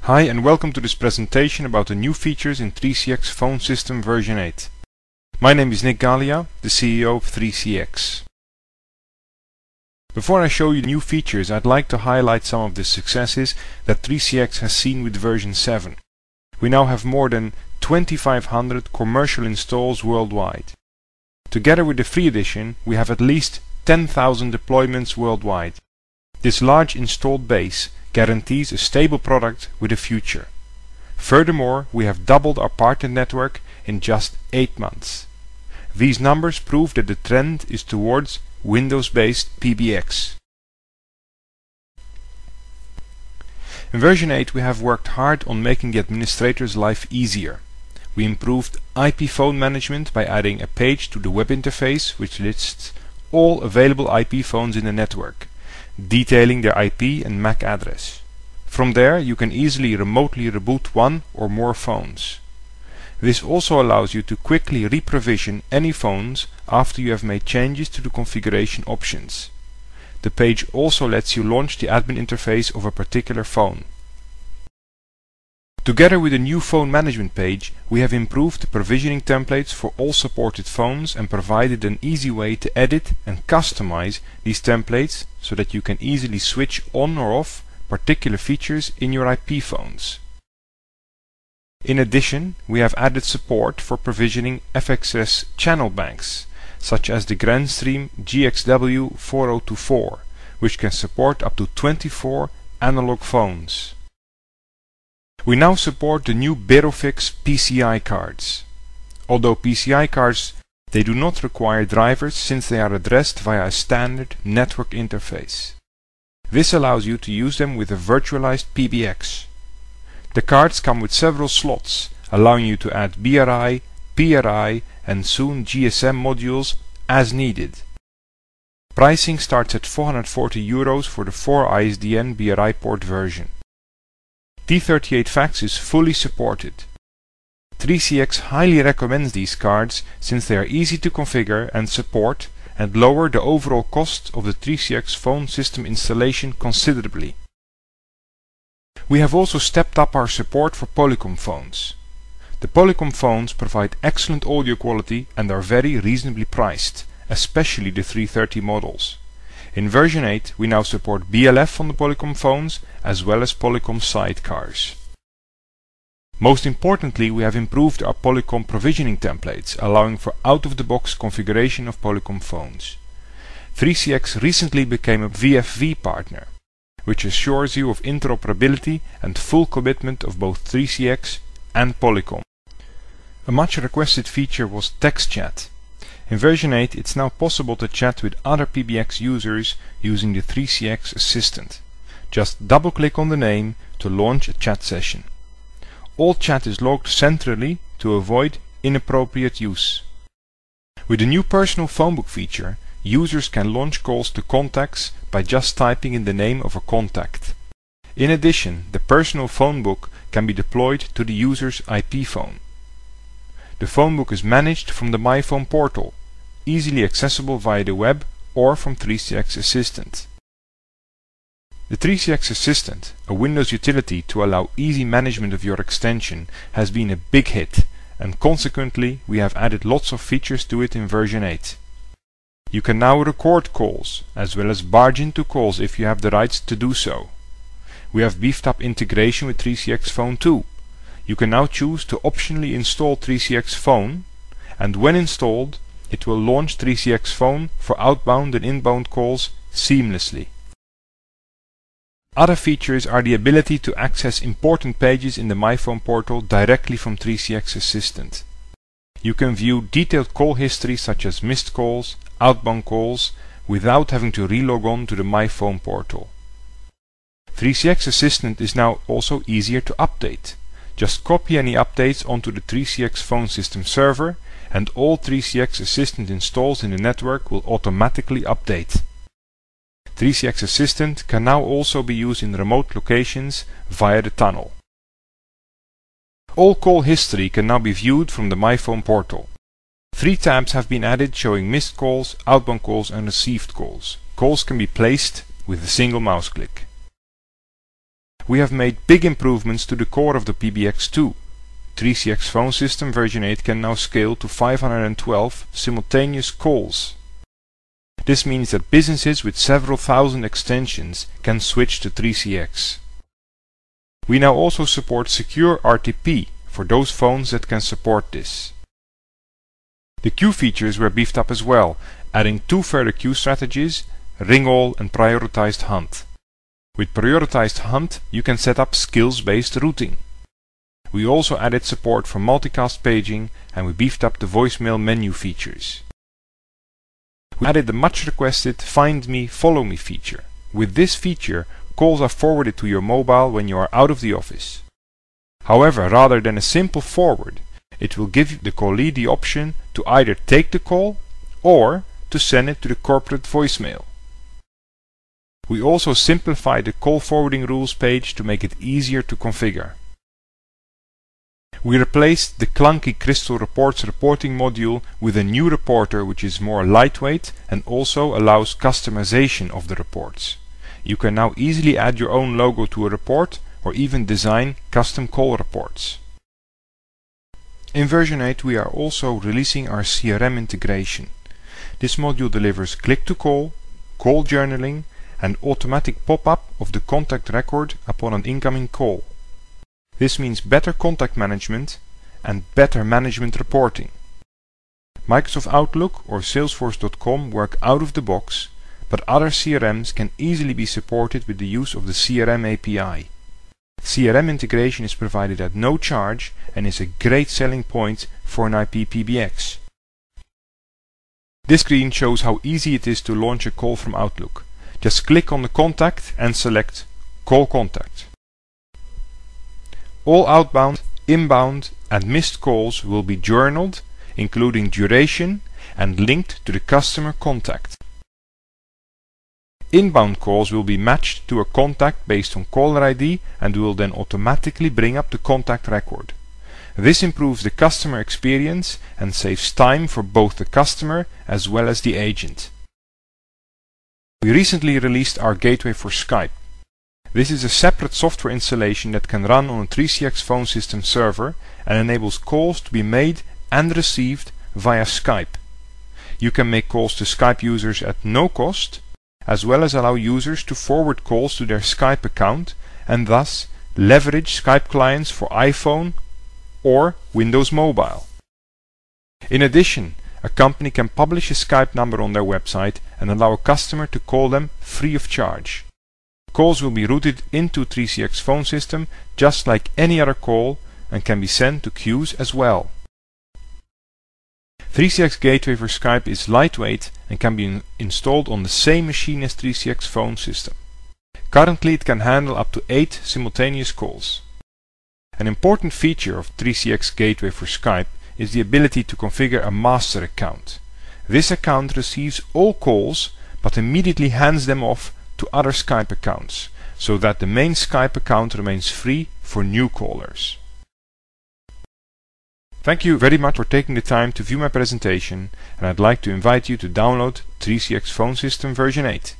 Hi and welcome to this presentation about the new features in 3CX phone system version 8. My name is Nick Gallia, the CEO of 3CX. Before I show you the new features, I'd like to highlight some of the successes that 3CX has seen with version 7. We now have more than 2,500 commercial installs worldwide. Together with the free edition, we have at least 10,000 deployments worldwide. This large installed base guarantees a stable product with a future. Furthermore, we have doubled our partner network in just 8 months. These numbers prove that the trend is towards Windows-based PBX. In version 8 we have worked hard on making the administrator's life easier. We improved IP phone management by adding a page to the web interface which lists all available IP phones in the network, detailing their IP and MAC address. From there you can easily remotely reboot one or more phones. This also allows you to quickly reprovision any phones after you have made changes to the configuration options. The page also lets you launch the admin interface of a particular phone. Together with a new phone management page, we have improved the provisioning templates for all supported phones and provided an easy way to edit and customize these templates so that you can easily switch on or off particular features in your IP phones. In addition, we have added support for provisioning FXS channel banks, such as the Grandstream GXW 4024, which can support up to 24 analog phones. We now support the new Berofix PCI cards. Although PCI cards they do not require drivers since they are addressed via a standard network interface. This allows you to use them with a virtualized PBX. The cards come with several slots, allowing you to add BRI, PRI and soon GSM modules as needed. Pricing starts at €440 for the 4ISDN BRI port version. T38 fax is fully supported. 3CX highly recommends these cards since they are easy to configure and support and lower the overall cost of the 3CX phone system installation considerably. We have also stepped up our support for Polycom phones. The Polycom phones provide excellent audio quality and are very reasonably priced, especially the 330 models. In version 8 we now support BLF on the Polycom phones as well as Polycom sidecars. Most importantly, we have improved our Polycom provisioning templates, allowing for out-of-the-box configuration of Polycom phones. 3CX recently became a VFV partner, which assures you of interoperability and full commitment of both 3CX and Polycom. A much requested feature was text chat. In version 8 it's now possible to chat with other PBX users using the 3CX Assistant. Just double-click on the name to launch a chat session. All chat is logged centrally to avoid inappropriate use. With the new personal phonebook feature, users can launch calls to contacts by just typing in the name of a contact. In addition, the personal phonebook can be deployed to the user's IP phone. The phonebook is managed from the My Phone portal, easily accessible via the web or from 3CX Assistant. The 3CX Assistant, a Windows utility to allow easy management of your extension, has been a big hit, and consequently we have added lots of features to it in version 8. You can now record calls, as well as barge into calls if you have the rights to do so. We have beefed up integration with 3CX Phone too. You can now choose to optionally install 3CX Phone, and when installed, it will launch 3CX Phone for outbound and inbound calls seamlessly. Other features are the ability to access important pages in the My Phone portal directly from 3CX Assistant. You can view detailed call history such as missed calls, outbound calls, without having to relog on to the My Phone portal. 3CX Assistant is now also easier to update. Just copy any updates onto the 3CX phone system server and all 3CX Assistant installs in the network will automatically update. 3CX Assistant can now also be used in remote locations via the tunnel. All call history can now be viewed from the My Phone portal. 3 tabs have been added showing missed calls, outbound calls and received calls. Calls can be placed with a single mouse click. We have made big improvements to the core of the PBX too. 3CX phone system version 8 can now scale to 512 simultaneous calls. This means that businesses with several thousand extensions can switch to 3CX. We now also support secure RTP for those phones that can support this. The queue features were beefed up as well, adding 2 further queue strategies, ring all and prioritized hunt. With prioritized hunt you can set up skills-based routing. We also added support for multicast paging and we beefed up the voicemail menu features. We added the much requested Find Me, Follow Me feature. With this feature, calls are forwarded to your mobile when you are out of the office. However, rather than a simple forward, it will give the callee the option to either take the call or to send it to the corporate voicemail. We also simplified the call forwarding rules page to make it easier to configure. We replaced the clunky Crystal Reports reporting module with a new reporter which is more lightweight and also allows customization of the reports. You can now easily add your own logo to a report or even design custom call reports. In version 8 we are also releasing our CRM integration. This module delivers click-to-call, call journaling and automatic pop-up of the contact record upon an incoming call. This means better contact management and better management reporting. Microsoft Outlook or Salesforce.com work out of the box, but other CRMs can easily be supported with the use of the CRM API. CRM integration is provided at no charge and is a great selling point for an IP PBX. This screen shows how easy it is to launch a call from Outlook. Just click on the contact and select Call Contact. All outbound, inbound and missed calls will be journaled, including duration, and linked to the customer contact. Inbound calls will be matched to a contact based on caller ID and will then automatically bring up the contact record. This improves the customer experience and saves time for both the customer as well as the agent. We recently released our gateway for Skype. This is a separate software installation that can run on a 3CX phone system server and enables calls to be made and received via Skype. You can make calls to Skype users at no cost, as well as allow users to forward calls to their Skype account and thus leverage Skype clients for iPhone or Windows Mobile. In addition, a company can publish a Skype number on their website and allow a customer to call them free of charge. Calls will be routed into 3CX phone system just like any other call and can be sent to queues as well. 3CX Gateway for Skype is lightweight and can be installed on the same machine as 3CX phone system. Currently it can handle up to 8 simultaneous calls. An important feature of 3CX Gateway for Skype is the ability to configure a master account. This account receives all calls but immediately hands them off to other Skype accounts, so that the main Skype account remains free for new callers. Thank you very much for taking the time to view my presentation, and I'd like to invite you to download 3CX Phone System version 8.